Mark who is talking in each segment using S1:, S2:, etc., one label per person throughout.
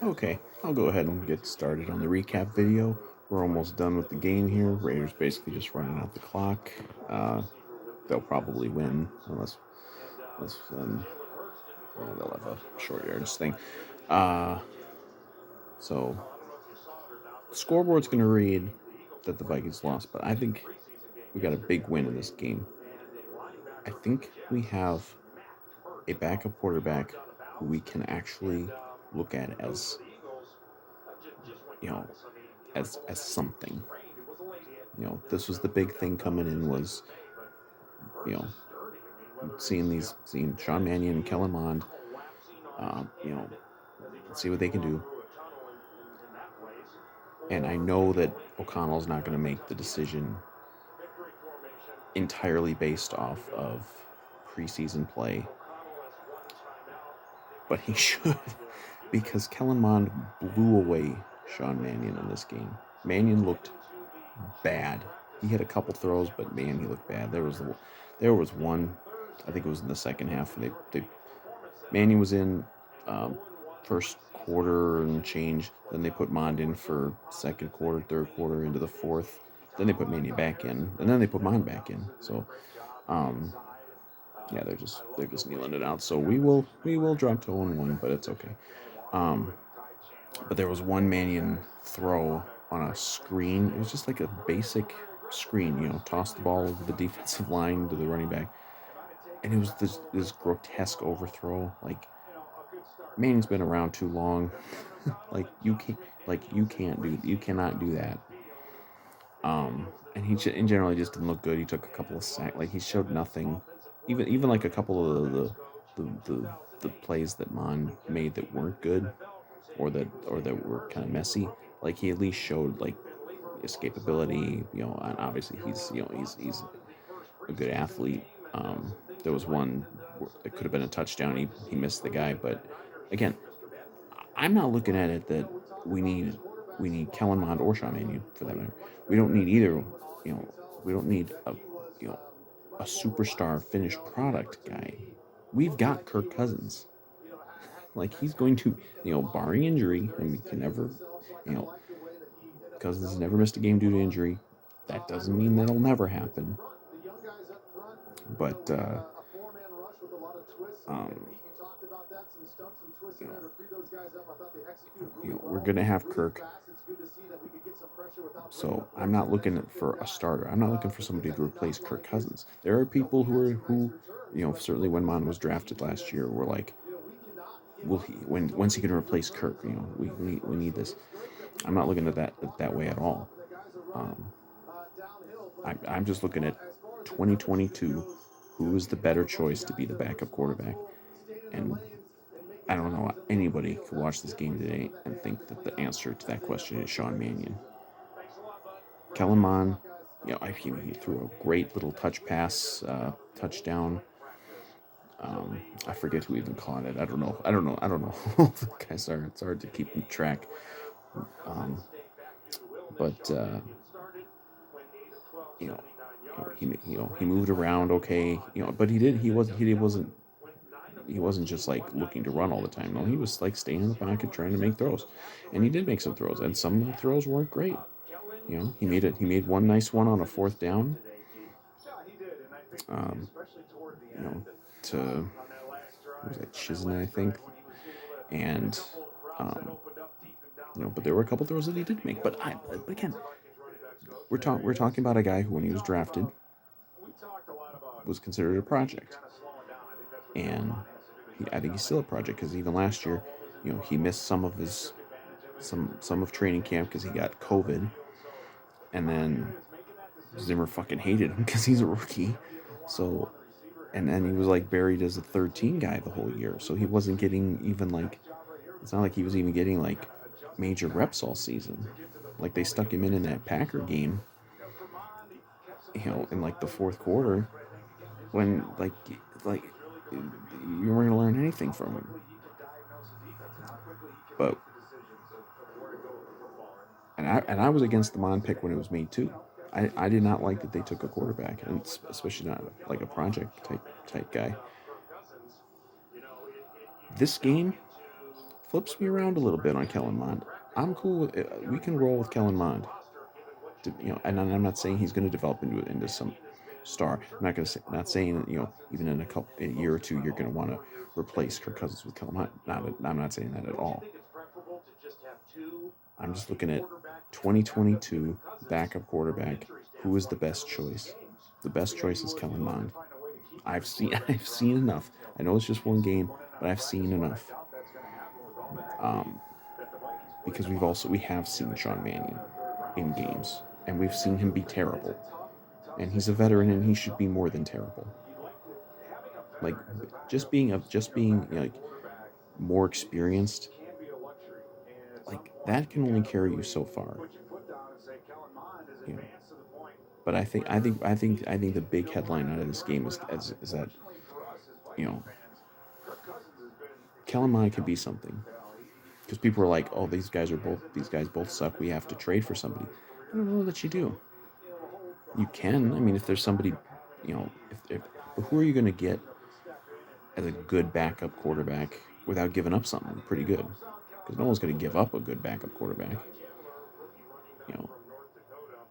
S1: Okay, I'll go ahead and get started on the recap video. We're almost done with the game here. Raiders basically just running out the clock. Uh, they'll probably win unless they'll have a short yards thing. Uh, so scoreboard's going to read that the Vikings lost, but I think we got a big win in this game. I think we have a backup quarterback who we can actually look at as you know as something. This was the big thing coming in was you know seeing Sean Mannion and Kellen Mond, uh, you know, see what they can do. And I know that O'Connell's not going to make the decision entirely based off of preseason play, but he should because Kellen Mond blew away Sean Mannion in this game. Mannion looked bad. He had a couple throws, but man, he looked bad. There was one, I think it was in the second half. They Mannion was in first quarter and change. Then they put Mond in for second quarter, third quarter, into the fourth. Then they put Mannion back in, and then they put Mond back in. So, um, yeah, they're just kneeling it out. So we will drop to 0-1, but it's okay. Um, but there was one Mannion throw on a screen. It was just like a basic screen, toss the ball over the defensive line to the running back, and it was this grotesque overthrow. Like Manning's been around too long. like you cannot do that. And he in general just didn't look good. He took a couple of sacks. Like he showed nothing. Even like a couple of the plays that Mon made that weren't good or that were kind of messy. Like he at least showed like escapability. And obviously he's a good athlete. There was one that could have been a touchdown. He missed the guy, but again, I'm not looking at it that we need we need Kellen Mond or Sean Mannion for that matter. We don't need either. You know, we don't need you know a superstar finished product guy. We've got Kirk Cousins. Like he's going to, barring injury, and we can never, you know, Cousins has never missed a game due to injury. That doesn't mean that'll never happen. But um, you know, we're gonna have Kirk. So I'm not looking for a starter. I'm not looking for somebody to replace Kirk Cousins. There are people who certainly when Mon was drafted last year were like, will he when's he gonna replace Kirk? We need this. I'm not looking at that way at all. Um, I'm just looking at 2022. Who is the better choice to be the backup quarterback? And I don't know anybody could watch this game today and think that the answer to that question is Sean Mannion. Kellen Mond, he threw a great little touch pass, touchdown. I forget who even caught it. I don't know. Guys, it's hard to keep track. Um, but you know, he moved around okay. But he wasn't just like looking to run all the time. No, he was like staying in the pocket trying to make throws, and he did make some throws, and some of the throws weren't great. He made one nice one on a fourth down. Um, you know, to was that Chisholm, I think, and um, but there were a couple throws that he did make. But again, we're talking about a guy who, when he was drafted, was considered a project, and I think he's still a project because even last year, he missed some of training camp because he got COVID, and then Zimmer fucking hated him because he's a rookie. So, and then he was like buried as a third team guy the whole year. So he wasn't getting even like, it's not like he was even getting like major reps all season. Like they stuck him in that Packer game, in like the fourth quarter when like you weren't gonna learn anything from him. But and I was against the Mon pick when it was made too. I did not like that they took a quarterback, and especially not like a project type guy. This game flips me around a little bit on Kellen Mond. I'm cool with it. We can roll with Kellen Mond. And I'm not saying he's going to develop into some star. I'm not going to say, not saying that even in a year or two you're going to want to replace Kirk Cousins with Kellen Mond. I'm not saying that at all. I'm just looking at 2022 backup quarterback. Who is the best choice? The best choice is Kellen Mond. I've seen enough. I know it's just one game, but I've seen enough. Um, because we have seen Sean Mannion in games, and we've seen him be terrible. And he's a veteran, and he should be more than terrible. Like just being like more experienced, like that can only carry you so far. You know. But I think the big headline out of this game is that you know Kellen Mond can be something, because people are like, oh, these guys both suck. We have to trade for somebody. I don't know that you do. You can. I mean, if there's somebody, if but who are you going to get as a good backup quarterback without giving up something pretty good? Because no one's going to give up a good backup quarterback. You know,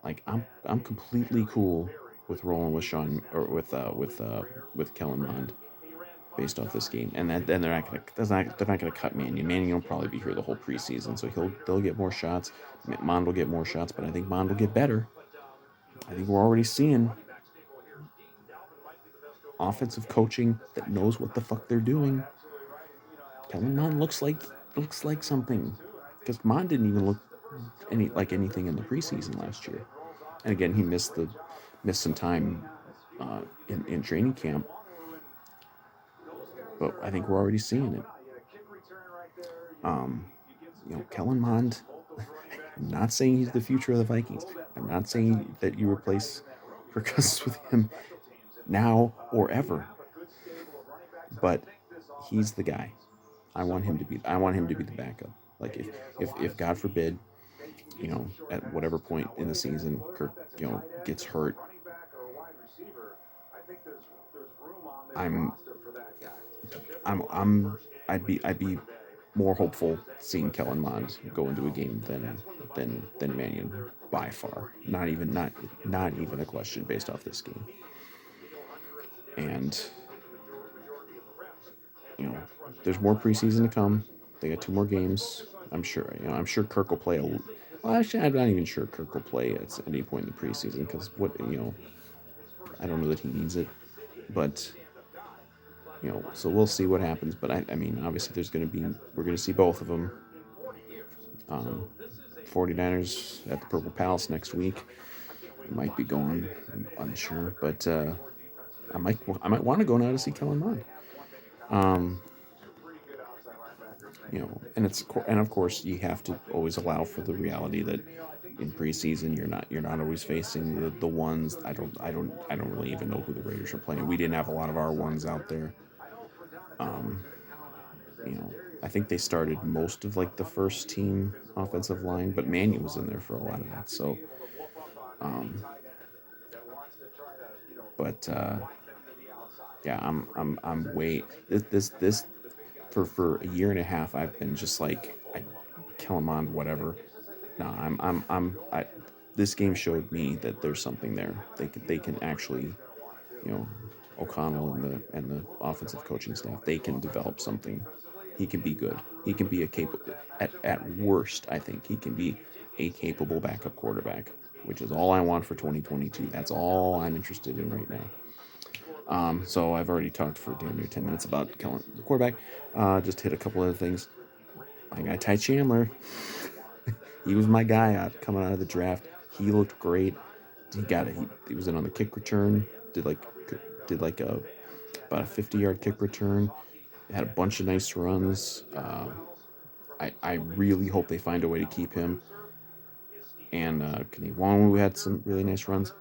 S1: like I'm completely cool with rolling with Sean or with Kellen Mond based off this game, and then they're not gonna cut Mannion. Mannion will probably be here the whole preseason, so they'll get more shots. Mond will get more shots, but I think Mond will get better. I think we're already seeing offensive coaching that knows what the fuck they're doing. Kellen Mond looks like something, because Mond didn't even look anything in the preseason last year, and again he missed some time in training camp, but I think we're already seeing it. Um, Kellen Mond. I'm not saying he's the future of the Vikings. I'm not saying that you replace Kirk Cousins with him now or ever. But he's the guy. I want him to be the backup. Like if God forbid, at whatever point in the season Kirk, gets hurt, I'm I'm I'd be more hopeful seeing Kellen Mond go into a game than Mannion by far. Not even a question based off this game. And you know, there's more preseason to come. They got two more games. I'm sure. I'm sure Kirk will play a. Well, actually, I'm not even sure Kirk will play at any point in the preseason, because I don't know that he needs it. But so we'll see what happens. But I mean, obviously, we're going to see both of them. Um, 49ers at the Purple Palace next week. I might be going. I'm unsure, but I might want to go now to see Kellen Mond. Um, and of course you have to always allow for the reality that in preseason you're not always facing the ones. I don't really even know who the Raiders are playing. We didn't have a lot of our ones out there. Um, I think they started most of like the first team offensive line, but Mannion was in there for a lot of that. So, um, but yeah, I'm way this for a year and a half. I've been just like Kellen Mond, whatever. No, this game showed me that there's something there. They can actually, you know, O'Connell and the offensive coaching staff, they can develop something. He can be good. He can be a capable. At worst, I think he can be a capable backup quarterback, which is all I want for 2022. That's all I'm interested in right now. So I've already talked for damn near 10 minutes about Kellen, the quarterback. Just hit a couple other things. My guy Ty Chandler, he was my guy coming out of the draft. He looked great. He was in on the kick return. Did like about a 50-yard kick return. Had a bunch of nice runs. I really hope they find a way to keep him. And Kenny Wong, had some really nice runs.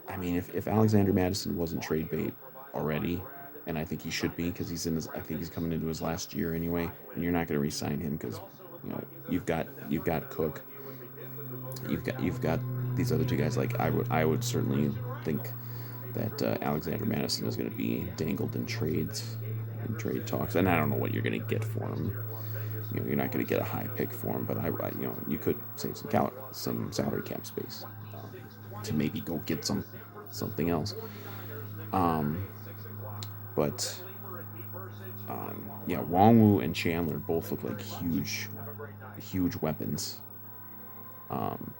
S1: I mean, if Alexander Madison wasn't trade bait already, and I think he should be, because I think he's coming into his last year anyway, and you're not going to re-sign him because you've got Cook, you've got these other two guys. Like I would certainly think that Alexander Madison is going to be dangled in trades in trade talks, and I don't know what you're going to get for him. You're not going to get a high pick for him, but you could save some salary cap space to maybe go get something else. Um, but yeah, Wongwu and Chandler both look like huge weapons. Um,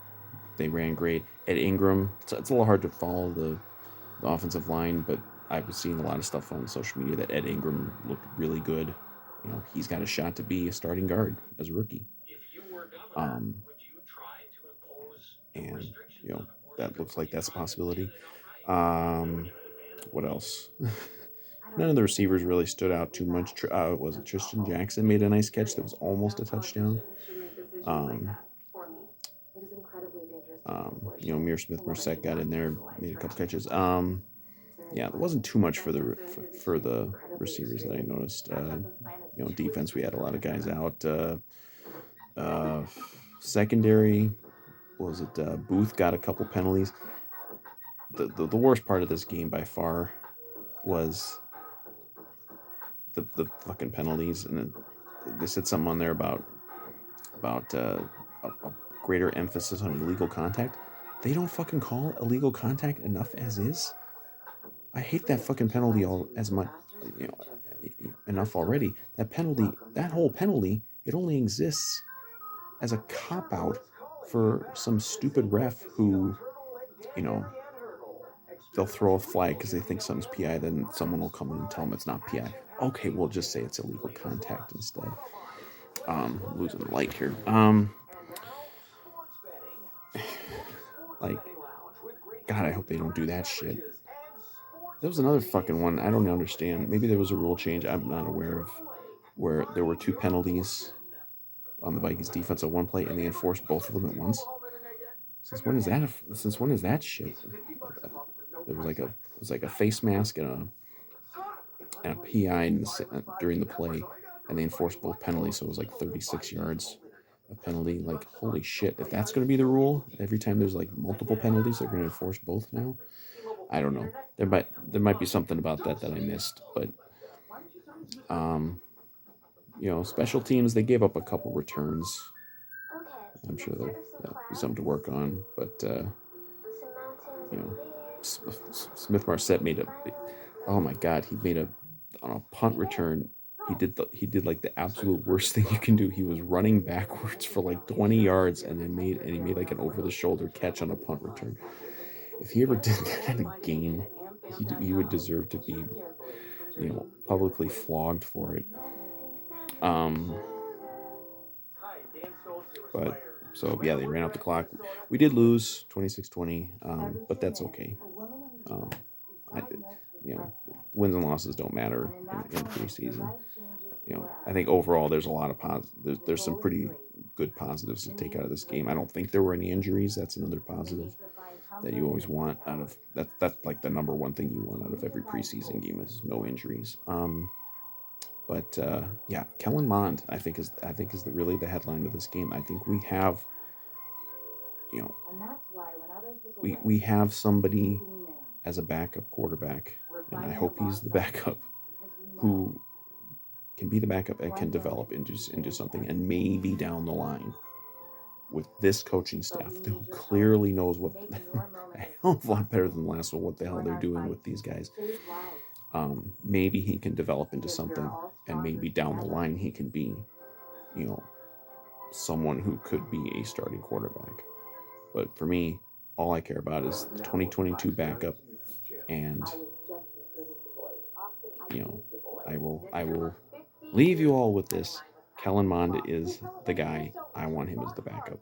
S1: they ran great. At Ingram, it's a little hard to follow the offensive line, but I was seeing a lot of stuff on social media that Ed Ingram looked really good. He's got a shot to be a starting guard as a rookie. Um, and that looks like that's a possibility. Um, what else? None of the receivers really stood out too much. Was it Tristan Jackson made a nice catch that was almost a touchdown? Um, Mir Smith Marset got in there, made a couple catches. Yeah, there wasn't too much for the receivers that I noticed. Defense, we had a lot of guys out. Uh, Secondary, was it Booth got a couple penalties. The worst part of this game by far was the fucking penalties, and they said something on there about a greater emphasis on illegal contact. They don't fucking call illegal contact enough as is. I hate that fucking penalty all as much, you enough already. That whole penalty, it only exists as a cop out for some stupid ref who, you know, they'll throw a flag because they think something's PI, then someone will come in and tell them it's not PI. Okay, we'll just say it's illegal contact instead. Losing the light here. Like, God, I hope they don't do that shit. There was another fucking one. I don't understand. Maybe there was a rule change I'm not aware of, where there were two penalties on the Vikings defense at one play, and they enforced both of them at once. Since when is that? Since when is that shit? There was like a face mask and a PI during the play, and they enforced both penalties, so it was like 36 yards a penalty. Like, holy shit! If that's going to be the rule, every time there's like multiple penalties, they're going to enforce both now. I don't know. There might be something about that I missed, but um, special teams, they gave up a couple returns. I'm sure that'll be something to work on, but you know, Smith Marset made a. Oh my God, he made a on a punt return. He did like the absolute worst thing you can do. He was running backwards for like 20 yards, and he made like an over the shoulder catch on a punt return. If he ever did that in a game, he would deserve to be publicly flogged for it. Um, but so yeah, they ran out the clock. We did lose 26-20, but that's okay. Um, I, wins and losses don't matter in preseason. I think overall there's a lot of there's some pretty good positives to take out of this game. I don't think there were any injuries. That's another positive that you always want out of that. That's like the number one thing you want out of every preseason game is no injuries. But yeah, Kellen Mond, I think is really the headline of this game. I think we have, you know, we have somebody as a backup quarterback, and I hope he's the backup who can be the backup and can develop into something, and maybe down the line with this coaching staff who clearly knows what a hell of a lot better than the last one, what the hell they're doing with these guys. Maybe he can develop into something, and maybe down the line he can be, someone who could be a starting quarterback. But for me, all I care about is the 2022 backup, and you know, I will leave you all with this. Kellen Mond is the guy. I want him as the backup.